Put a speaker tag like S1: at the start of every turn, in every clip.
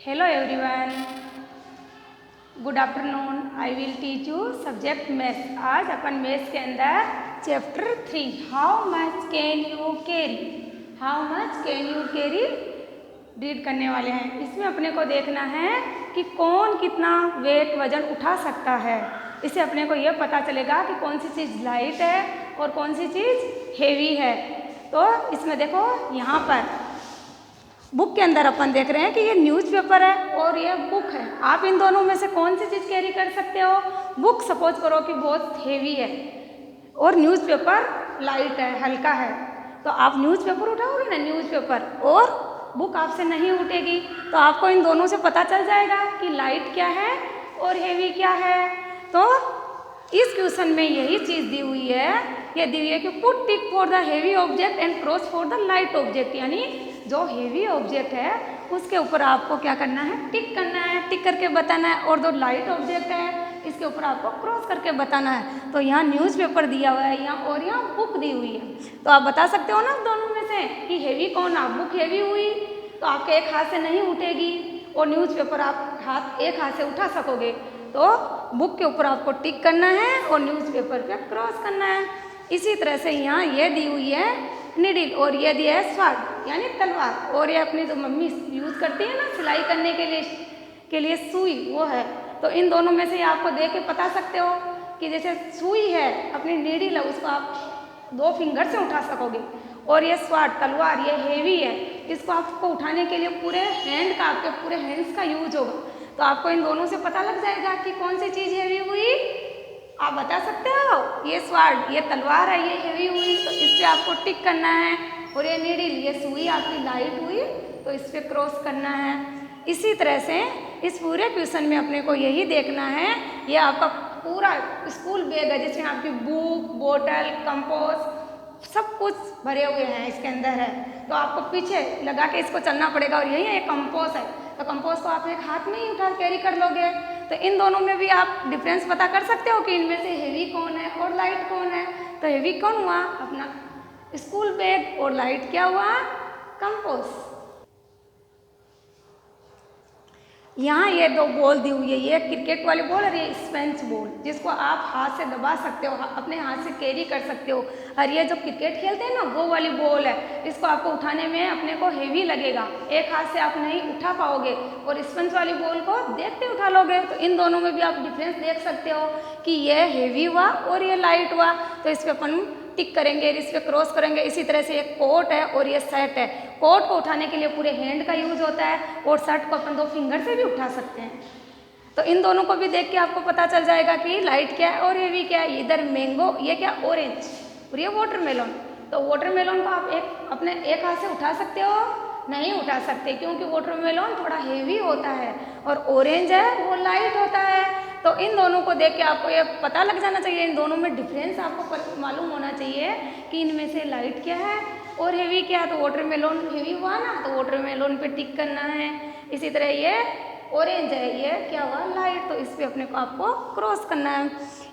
S1: Hello everyone. Good afternoon. I will teach you subject maths. आज अपन maths के अंदर chapter 3 how much can you carry read करने वाले हैं. इसमें अपने को देखना है कि कौन कितना वेट वजन उठा सकता है. इससे अपने को यह पता चलेगा कि कौन सी चीज़ लाइट है और कौन सी चीज़ हेवी है. तो इसमें देखो यहाँ पर बुक के अंदर अपन देख रहे हैं कि ये न्यूज़पेपर है और ये बुक है. आप इन दोनों में से कौन सी चीज़ कैरी कर सकते हो. बुक सपोज करो कि बहुत हेवी है और न्यूज़पेपर लाइट है, हल्का है, तो आप न्यूज़पेपर उठाओगे ना, न्यूज़पेपर, और बुक आपसे नहीं उठेगी. तो आपको इन दोनों से पता चल जाएगा कि लाइट क्या है और हेवी क्या है. तो इस क्वेश्चन में यही चीज़ दी हुई है. ये दी हुई है कि put tick for the heavy object and cross for the light object. यानी जो हेवी ऑब्जेक्ट है उसके ऊपर आपको क्या करना है, टिक करना है, टिक करके बताना है. और जो लाइट ऑब्जेक्ट है इसके ऊपर आपको क्रॉस करके बताना है. तो यहाँ न्यूज़पेपर दिया हुआ है यहाँ, और यहाँ बुक दी हुई है. तो आप बता सकते हो ना दोनों में से कि हेवी कौन. आप बुक हेवी हुई तो आपके एक हाथ से नहीं उठेगी, और न्यूज़पेपर आप एक हाथ से उठा सकोगे. तो बुक के ऊपर आपको टिक करना है और न्यूज़पेपर पे क्रॉस करना है. इसी तरह से यहाँ ये दी हुई है नीडल और ये दिया है स्वॉर्ड यानी तलवार, और ये अपनी जो मम्मी यूज़ करती है ना सिलाई करने के लिए सुई, वो है. तो इन दोनों में से आपको देख के बता सकते हो कि जैसे सुई है, अपनी नीडल है, उसको आप 2 फिंगर से उठा सकोगे. और ये स्वॉर्ड तलवार ये हेवी है, इसको आपको उठाने के लिए पूरे हैंड का, आपके पूरे हैंड्स का यूज होगा. तो आपको इन दोनों से पता लग जाएगा कि कौन सी चीज़ हेवी हुई. आप बता सकते हो ये स्वॉर्ड, ये तलवार है, ये हेवी हुई, तो इस पर आपको टिक करना है. और ये नीडल, ये सुई आपकी लाइट हुई, तो इस पर क्रॉस करना है. इसी तरह से इस पूरे क्वेश्चन में अपने को यही देखना है. ये आपका पूरा स्कूल बैग है जिसमें आपकी बुक, बोतल, कंपोस सब कुछ भरे हुए हैं इसके अंदर है. तो आपको पीछे लगा के इसको चलना पड़ेगा. और यही एक कंपोस है, तो कंपोस को आप एक हाथ में ही उठा कैरी कर लोगे. तो इन दोनों में भी आप डिफरेंस पता कर सकते हो कि इनमें से हेवी कौन है और लाइट कौन है. तो हेवी कौन हुआ, अपना स्कूल बैग, और लाइट क्या हुआ, कंपोस. यहाँ ये 2 बॉल दी हुई है, ये क्रिकेट वाली बॉल और ये स्पंज बॉल, जिसको आप हाथ से दबा सकते हो, अपने हाथ से कैरी कर सकते हो. और ये जो क्रिकेट खेलते हैं ना, वो वाली बॉल है, इसको आपको उठाने में अपने को हेवी लगेगा, एक हाथ से आप नहीं उठा पाओगे. और स्पंज वाली बॉल को देखते उठा लोगे. तो इन दोनों में भी आप डिफरेंस देख सकते हो कि ये हेवी हुआ और ये लाइट हुआ. तो इस पर अपन टिक करेंगे, इस पर क्रॉस करेंगे. इसी तरह से एक कोट है और ये शर्ट है. कोट को उठाने के लिए पूरे हैंड का यूज होता है, और शर्ट को अपन 2 फिंगर से भी उठा सकते हैं. तो इन दोनों को भी देख के आपको पता चल जाएगा कि लाइट क्या है और हेवी क्या है. इधर मैंगो, ये क्या, ऑरेंज, और ये वाटरमेलन. तो वाटरमेलन को आप अपने एक हाथ से उठा सकते हो, नहीं उठा सकते, क्योंकि वाटरमेलन थोड़ा हेवी होता है और ऑरेंज है वो लाइट होता है. तो इन दोनों को देख के आपको ये पता लग जाना चाहिए, इन दोनों में डिफरेंस आपको मालूम होना चाहिए कि इनमें से लाइट क्या है और हेवी क्या है. तो वाटरमेलन हेवी हुआ ना, तो वाटरमेलन पे टिक करना है. इसी तरह ये ऑरेंज है, ये क्या हुआ, लाइट, तो इस पर अपने को आपको क्रॉस करना है.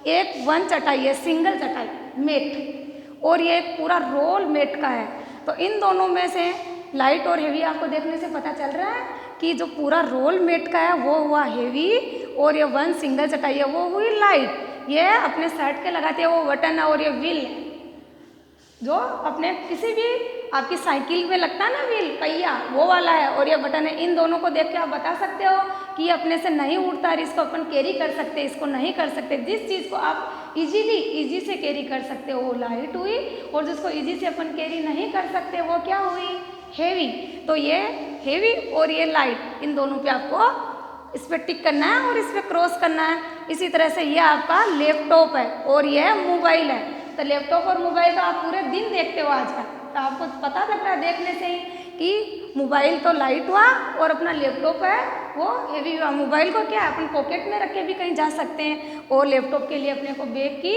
S1: एक 1 चटाई है, सिंगल चटाई मेट, और ये एक पूरा रोल मेट का है. तो इन दोनों में से लाइट और हेवी आपको देखने से पता चल रहा है कि जो पूरा रोल मेट का है वो हुआ हेवी, और ये 1 सिंगल चटाई है वो हुई लाइट. ये अपने शर्ट के लगाते हैं वो बटन है, और ये व्हील जो अपने किसी भी आपकी साइकिल में लगता है ना व्हील, पहिया, वो वाला है, और ये बटन है. इन दोनों को देख के आप बता सकते हो कि ये अपने से नहीं उड़ता है, इसको अपन कैरी कर सकते हैं, इसको नहीं कर सकते. जिस चीज़ को आप इजी से कैरी कर सकते हो वो लाइट हुई, और जिसको इजी से अपन कैरी नहीं कर सकते वो क्या हुई, हेवी. तो ये हेवी और ये लाइट, इन दोनों पे आपको इस पर टिक करना है और इस पर क्रॉस करना है. इसी तरह से ये आपका लैपटॉप है और ये मोबाइल है. तो लैपटॉप और मोबाइल तो आप पूरे दिन देखते हो आजकल, तो आपको पता लग रहा है देखने से ही कि मोबाइल तो लाइट हुआ और अपना लैपटॉप है वो हेवी हुआ. मोबाइल को क्या है, अपन पॉकेट में रख के भी कहीं जा सकते हैं, और लैपटॉप के लिए अपने को बैग की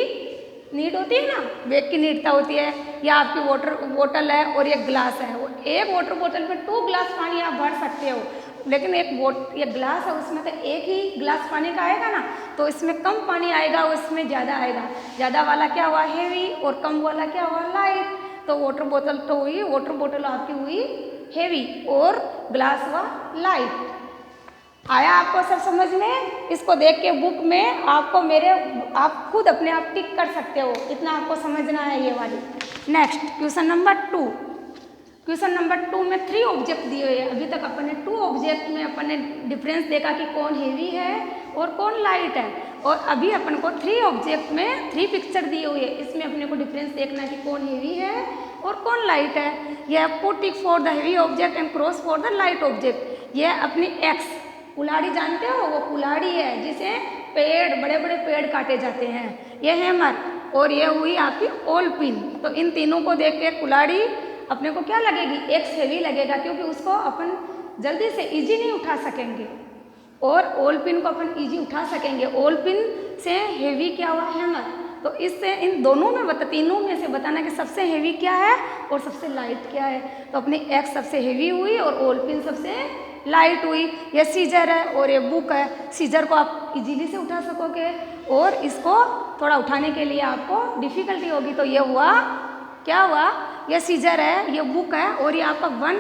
S1: नीड होती है ना, बैग की नीडता होती है. या आपकी वाटर बोतल है और एक ग्लास है, एक वाटर बोतल में 2 ग्लास पानी आप भर सकते हो. लेकिन एक ग्लास है उसमें तो एक ही ग्लास पानी का आएगा ना, तो इसमें कम पानी आएगा और इसमें ज़्यादा आएगा. ज़्यादा वाला क्या हुआ, हेवी, और कम वाला क्या हुआ, लाइट. तो वाटर बोतल तो हुई, वाटर बोतल आपकी हुई हेवी, और ग्लास हुआ लाइट. आया आपको सब समझ में? इसको देख के बुक में आपको आप खुद अपने आप टिक कर सकते हो, इतना आपको समझना है ये वाली। Next question number 2। Question number 2 में 3 ऑब्जेक्ट दिए हुए हैं। अभी तक अपन ने 2 ऑब्जेक्ट में अपन ने डिफरेंस देखा कि कौन हेवी है और कौन लाइट है, और अभी अपन को 3 ऑब्जेक्ट में 3 पिक्चर दिए हुए हैं। इसमें अपने को डिफरेंस देखना है कि कौन हेवी है और कौन लाइट है। यह put tick for the heavy object and cross for the light object. यह अपनी एक्स कुल्हाड़ी जानते हो, वो कुल्हाड़ी है जिसे बड़े बड़े पेड़ काटे जाते हैं। यह हैमर और यह हुई आपकी ऑल पिन। तो इन तीनों को देख के कुल्हाड़ी अपने को क्या लगेगी? एक्स हेवी लगेगा, क्योंकि उसको अपन जल्दी से इजी नहीं उठा सकेंगे, और ऑल पिन को अपन इजी उठा सकेंगे। ऑल पिन से हेवी क्या हुआ? हैमर। तो इससे इन दोनों में तीनों में से बताना कि सबसे हेवी क्या है और सबसे लाइट क्या है। तो अपनी एक्स सबसे हेवी हुई और ऑल पिन सबसे लाइट हुई। ये सीजर है और ये बुक है। सीजर को आप इजीली से उठा सकोगे और इसको थोड़ा उठाने के लिए आपको डिफ़िकल्टी होगी। तो ये हुआ, क्या हुआ? ये सीजर है, ये बुक है और ये आपका 1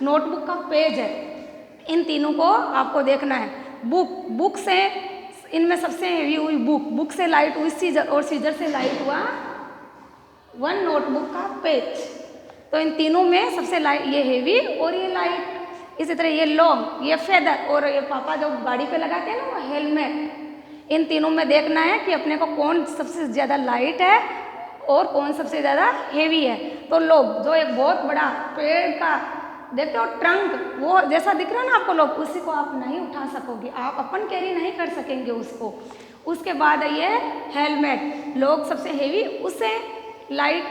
S1: नोटबुक का पेज है। इन तीनों को आपको देखना है। बुक से इनमें सबसे हेवी हुई बुक से लाइट हुई सीजर, और सीजर से लाइट हुआ 1 नोटबुक का पेज। तो इन तीनों में सबसे लाइट ये हेवी और ये लाइट। इसी तरह ये लॉन्ग, ये फेदर और ये पापा जो गाड़ी पे लगाते हैं ना वो हेलमेट। इन तीनों में देखना है कि अपने को कौन सबसे ज़्यादा लाइट है और कौन सबसे ज़्यादा हेवी है। तो लोग जो एक बहुत बड़ा पेड़ का देखते हो ट्रंक, वो जैसा दिख रहा है ना आपको, लोग उसी को आप नहीं उठा सकोगे, आप अपन कैरी नहीं कर सकेंगे उसको। उसके बाद ये हेलमेट, लोग सबसे हेवी, उससे लाइट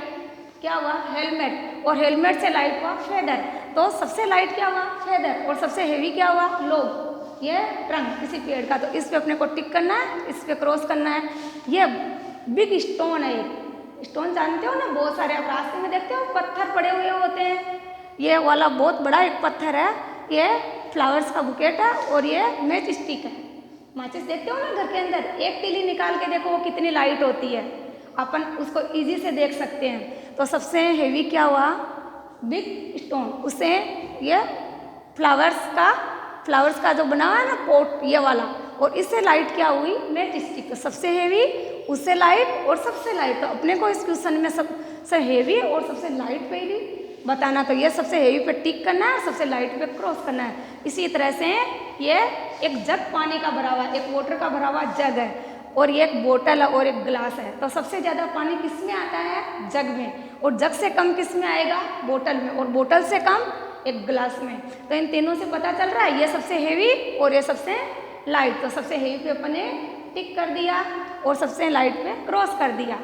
S1: क्या हुआ? हेलमेट, और हेलमेट से लाइट हुआ फेदर। तो सबसे लाइट क्या हुआ? फेदर, और सबसे हेवी क्या हुआ? लोग, ये ट्रंक किसी पेड़ का। तो इस पे अपने को टिक करना है, इस पे क्रॉस करना है। ये बिग स्टोन है। स्टोन जानते हो ना, बहुत सारे आप रास्ते में देखते हो पत्थर पड़े हुए होते हैं। ये वाला बहुत बड़ा एक पत्थर है। ये फ्लावर्स का बुकेट है और ये मैच स्टिक है। माचिस देखते हो ना घर के अंदर, एक तीली निकाल के देखो वो कितनी लाइट होती है, अपन उसको इजी से देख सकते हैं। तो सबसे हेवी क्या हुआ? Big stone. उससे ये फ्लावर्स का जो बना हुआ है ना पोट, ये वाला, और इससे लाइट क्या हुई? Match stick. तो सबसे हेवी, उससे लाइट और सबसे लाइट। तो अपने को इस क्वेश्चन में सबसे हेवी और सबसे लाइट पे ही बताना। तो ये सबसे हेवी पे टिक करना है, सबसे लाइट पे क्रॉस करना है। इसी तरह से ये एक जग पानी का भरा हुआ, एक वाटर का भरा हुआ जग है, और ये एक बोतल है और एक गिलास है। तो सबसे ज़्यादा पानी किस में आता है? जग में, और जग से कम किस में आएगा? बोतल में, और बोतल से कम एक गिलास में। तो इन तीनों से पता चल रहा है ये सबसे हेवी और ये सबसे लाइट। तो सबसे हेवी पे अपन ने टिक कर दिया और सबसे लाइट पे क्रॉस कर दिया।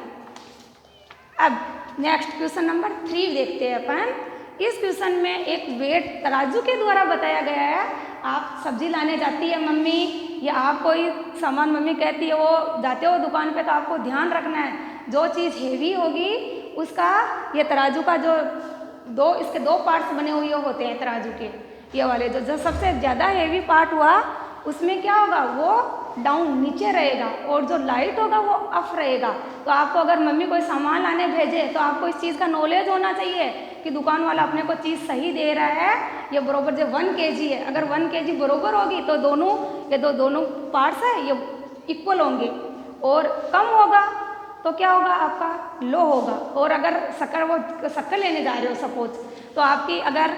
S1: अब नेक्स्ट क्वेश्चन नंबर 3 देखते हैं अपन। इस क्वेश्चन में एक वेट तराजू के द्वारा बताया गया है। आप सब्जी लाने जाती है मम्मी, या आप कोई सामान मम्मी कहती है, वो जाते हो दुकान पे, तो आपको ध्यान रखना है जो चीज़ हेवी होगी उसका, ये तराजू का जो इसके 2 पार्ट्स बने हुए होते हैं तराजू के, ये वाले जो सबसे ज़्यादा हेवी पार्ट हुआ उसमें क्या होगा? वो डाउन नीचे रहेगा, और जो लाइट होगा वो अप रहेगा। तो आपको अगर मम्मी कोई सामान लाने भेजे तो आपको इस चीज़ का नॉलेज होना चाहिए कि दुकान वाला अपने को चीज़ सही दे रहा है। ये बरोबर जो 1 kg है, अगर 1 kg बरोबर होगी तो दोनों पार्ट्स है ये इक्वल होंगे, और कम होगा तो क्या होगा? आपका लो होगा। और अगर शक्कर लेने जा रहे हो सपोज, तो आपकी अगर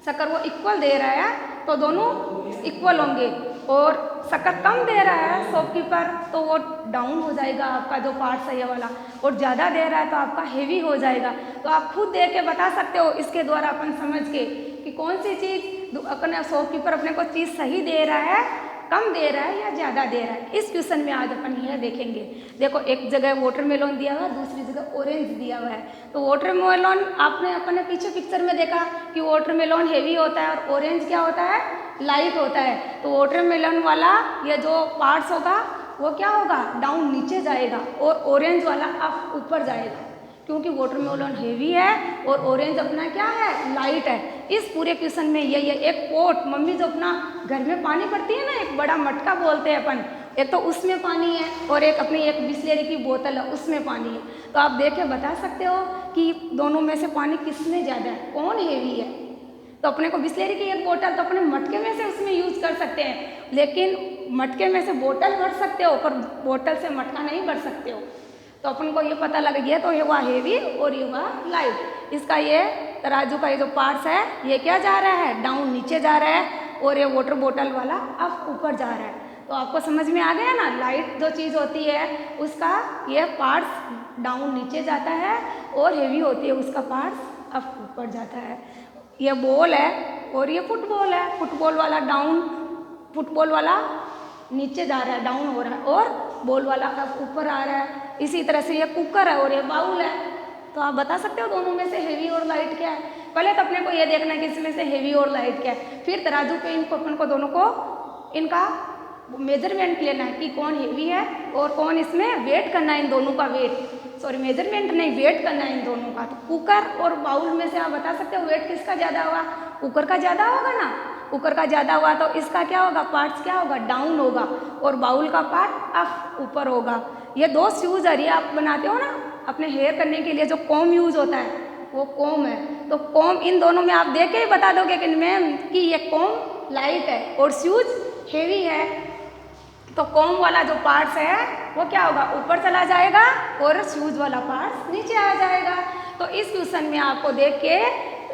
S1: शक्कर वो इक्वल दे रहा है तो दोनों इक्वल होंगे, और शक्कर कम दे रहा है शॉपकीपर तो वो डाउन हो जाएगा आपका जो पार्ट्स है ये वाला, और ज़्यादा दे रहा है तो आपका हेवी हो जाएगा। तो आप खुद देख के बता सकते हो इसके द्वारा अपन समझ के कि कौन सी चीज़ अपने शॉपकीपर अपने को चीज़ सही दे रहा है, कम दे रहा है या ज़्यादा दे रहा है। इस क्वेश्चन में आज अपन यह देखेंगे। देखो, एक जगह वाटरमेलन दिया हुआ है, दूसरी जगह ऑरेंज दिया हुआ है। तो वाटरमेलन आपने अपने पीछे पिक्चर में देखा कि वाटरमेलन हेवी होता है और ऑरेंज क्या होता है? लाइट होता है। तो वाटरमेलन वाला ये जो पार्ट्स होगा वो क्या होगा? डाउन नीचे जाएगा, और ऑरेंज वाला अप ऊपर जाएगा, क्योंकि वाटरमेलन हेवी है और ऑरेंज अपना क्या है? लाइट है। इस पूरे क्वेश्चन में ये एक पोट, मम्मी जो अपना घर में पानी भरती है ना, एक बड़ा मटका बोलते हैं अपन, एक तो उसमें पानी है और एक अपनी एक बिस्लेरी की बोतल है उसमें पानी है। तो आप देख के बता सकते हो कि दोनों में से पानी किसमें ज़्यादा है, कौन हेवी है। तो अपने को बिस्लेरी की एक बोतल तो अपने मटके में से उसमें इसमें यूज़ कर सकते हैं, लेकिन मटके में से बोतल भर सकते हो पर बोतल से मटका नहीं भर सकते हो। तो अपन को ये पता लग गया, तो ये हुआ हेवी और ये हुआ लाइट। इसका ये तराजू का ये जो पार्ट्स है ये क्या जा रहा है, डाउन नीचे जा रहा है, और ये वाटर बोतल वाला अप ऊपर जा रहा है। तो आपको समझ में आ गया ना, लाइट जो चीज़ होती है उसका ये पार्ट्स डाउन नीचे जाता है और हेवी होती है उसका पार्ट्स अप ऊपर जाता है। ये बॉल है और ये फुटबॉल है, फुटबॉल वाला डाउन, फुटबॉल वाला नीचे जा रहा है, डाउन हो रहा है, और बॉल वाला अब ऊपर आ रहा है। इसी तरह से ये कुकर है और ये बाउल है। तो आप बता सकते हो दोनों में से हेवी और लाइट क्या है। पहले तो अपने को ये देखना है कि इसमें से हेवी और लाइट क्या है, फिर तराजू पे इनको अपन को दोनों को इनका मेजरमेंट लेना है कि कौन हेवी है और कौन इसमें वेट करना है, इन दोनों का वेट, सॉरी मेजरमेंट नहीं, वेट करना है इन दोनों का। तो कुकर और बाउल में से आप बता सकते हो वेट किसका ज़्यादा होगा, कुकर का ज़्यादा होगा ना। कुकर का ज़्यादा हुआ तो इसका क्या होगा, पार्ट्स क्या होगा, डाउन होगा, और बाउल का पार्ट अप ऊपर होगा। ये दो शूज़ है, ये आप बनाते हो ना अपने हेयर करने के लिए जो कॉम यूज़ होता है वो कॉम है। तो कॉम इन दोनों में आप देख के ही बता दोगे कि मैम कि ये कॉम लाइट है और शूज़ हेवी है। तो कॉम वाला जो पार्ट्स है वो क्या होगा, ऊपर चला जाएगा, और शूज़ वाला पार्ट्स नीचे आ जाएगा। तो इस क्वेश्चन में आपको देख के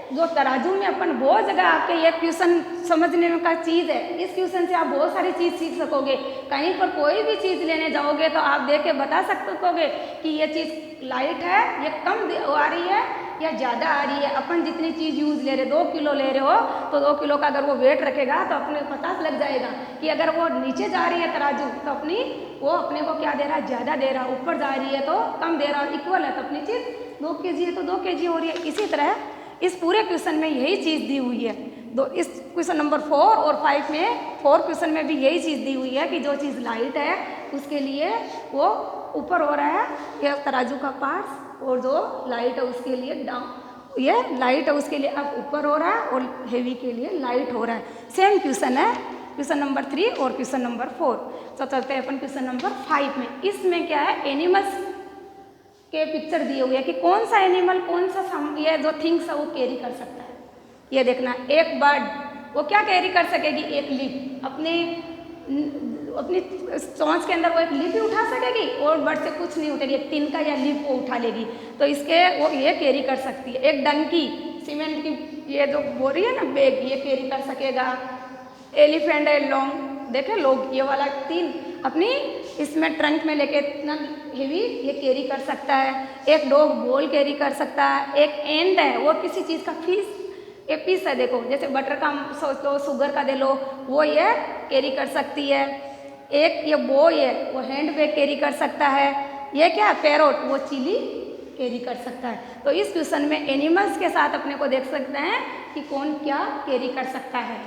S1: जो तराजू में अपन बहुत जगह आपके ये क्वेश्चन समझने में का चीज़ है, इस क्वेश्चन से आप बहुत सारी चीज़ सीख सकोगे। कहीं पर कोई भी चीज़ लेने जाओगे तो आप देख के बता सकोगे कि ये चीज़ लाइट है, ये कम आ रही है या ज़्यादा आ रही है। अपन जितनी चीज़ यूज़ ले रहे, 2 किलो ले रहे हो तो 2 किलो का अगर वो वेट रखेगा तो अपने पता लग जाएगा कि अगर वो नीचे जा रही है तराजू तो वो अपने को क्या दे रहा है, ज़्यादा दे रहा है, ऊपर जा रही है तो कम दे रहा है, इक्वल है तो अपनी चीज़ 2 kg है तो 2 kg हो रही है। इसी तरह इस पूरे क्वेश्चन में यही चीज़ दी हुई है। इस क्वेश्चन नंबर 4 और 5 में 4 क्वेश्चन में भी यही चीज़ दी हुई है कि जो चीज़ लाइट है उसके लिए वो ऊपर हो रहा है ये तराजू का पार्ट्स, और जो लाइट है उसके लिए डाउन, ये लाइट है उसके लिए अब ऊपर हो रहा है, और हेवी के लिए लाइट हो रहा है। सेम क्वेश्चन है क्वेश्चन नंबर 3 और क्वेश्चन नंबर 4। तो चलते हैं अपन क्वेश्चन नंबर 5 में। इसमें क्या है, एनिमल्स के पिक्चर दिए हुए हैं कि कौन सा एनिमल कौन सा ये जो थिंग्स है वो कैरी कर सकता है। ये देखना, एक बर्ड वो क्या कैरी कर सकेगी, एक लीफ, अपनी चोंच के अंदर वो एक लीफ ही उठा सकेगी, और बर्ड से कुछ नहीं उठेगी, एक तिनका या लीफ वो उठा लेगी, तो इसके वो ये कैरी कर सकती है। एक डंकी सीमेंट की ये जो बोरी है ना बैग, ये कैरी कर सकेगा। एलिफेंट है लॉन्ग, देखे लोग ये वाला 3 अपनी इसमें ट्रंक में लेके इतना हेवी ये कैरी कर सकता है। एक डॉग बॉल कैरी कर सकता है। एक एंड है वो किसी चीज़ का पीस है, देखो जैसे बटर का सोच लो, शुगर का दे लो, वो ये कैरी कर सकती है। एक ये बॉय है वो हैंड बैग कैरी कर सकता है। ये क्या पैरोट, वो चिली कैरी कर सकता है। तो इस क्वेश्चन में एनिमल्स के साथ अपने को देख सकते हैं कि कौन क्या कैरी कर सकता है।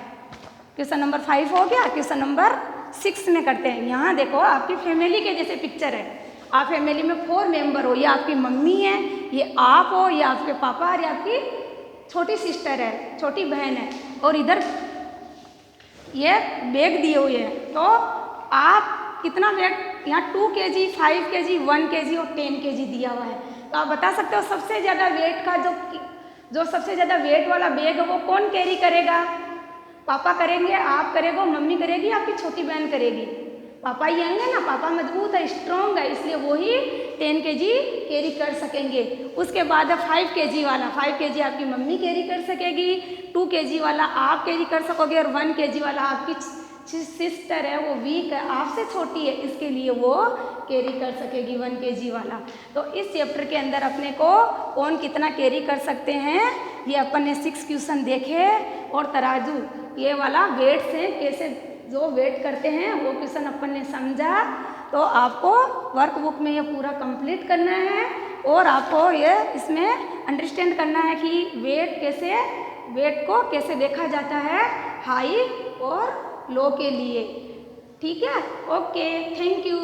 S1: क्वेश्चन नंबर 5 हो गया। क्वेश्चन नंबर 6 में करते हैं। यहाँ देखो आपकी फैमिली के जैसे पिक्चर है, आप फैमिली में 4 मेंबर हो, ये आपकी मम्मी है, ये आप हो, ये आपके पापा, और ये आपकी छोटी सिस्टर है, छोटी बहन है, और इधर ये बैग दिए हुए हैं। तो आप कितना वेट, यहाँ 2 kg, 5 kg, 1 kg और 10 kg दिया हुआ है। तो आप बता सकते हो सबसे ज़्यादा वेट का जो सबसे ज़्यादा वेट वाला बैग है वो कौन कैरी करेगा। पापा करेंगे, आप करेगो, मम्मी करेगी, आपकी छोटी बहन करेगी। पापा ही आएंगे ना, पापा मजबूत है, स्ट्रॉन्ग है, इसलिए वो ही 10 kg कैरी कर सकेंगे। उसके बाद है 5 kg वाला, 5 kg आपकी मम्मी कैरी कर सकेगी, 2 kg वाला आप कैरी कर सकोगे, और 1 kg वाला आपकी सिस्टर है वो वीक है, आपसे छोटी है, इसके लिए वो कैरी कर सकेगी 1 kg वाला। तो इस चैप्टर के अंदर अपने को कौन कितना कैरी कर सकते हैं ये अपन ने 6 क्वेश्चन देखे, और तराजू ये वाला वेट से कैसे जो वेट करते हैं वो क्वेश्चन अपन ने समझा। तो आपको वर्कबुक में ये पूरा कंप्लीट करना है, और आपको ये इसमें अंडरस्टैंड करना है कि वेट को कैसे देखा जाता है हाई और लो के लिए। ठीक है, ओके, थैंक यू।